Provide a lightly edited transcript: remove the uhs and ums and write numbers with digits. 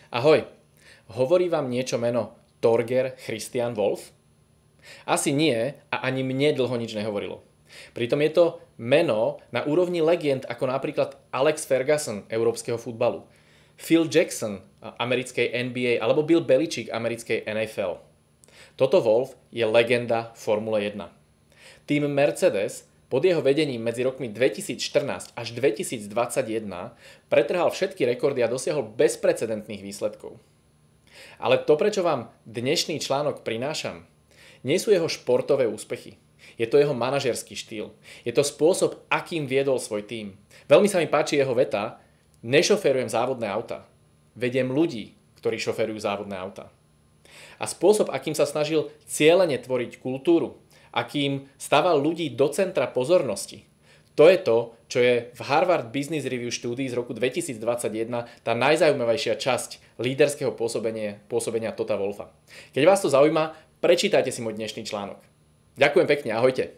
Ahoj, hovorí vám niečo meno Torger Christian Wolf? Asi nie a ani mne dlho nič nehovorilo. Pritom je to meno na úrovni legend ako napríklad Alex Ferguson európskeho futbalu, Phil Jackson americkej NBA alebo Bill Belichick americkej NFL. Toto Wolf je legenda Formule 1. Tým Mercedes pod jeho vedením medzi rokmi 2014 až 2021 pretrhal všetky rekordy a dosiahol bezprecedentných výsledkov. Ale to, prečo vám dnešný článok prinášam, nie sú jeho športové úspechy. Je to jeho manažerský štýl. Je to spôsob, akým viedol svoj tím. Veľmi sa mi páči jeho veta: nešoférujem závodné auta, vediem ľudí, ktorí šoférujú závodné auta. A spôsob, akým sa snažil cielene tvoriť kultúru, akým staval ľudí do centra pozornosti, to je to, čo je v Harvard Business Review štúdii z roku 2021 tá najzaujímavejšia časť líderského pôsobenia Tota Wolfa. Keď vás to zaujíma, prečítajte si môj dnešný článok. Ďakujem pekne, ahojte.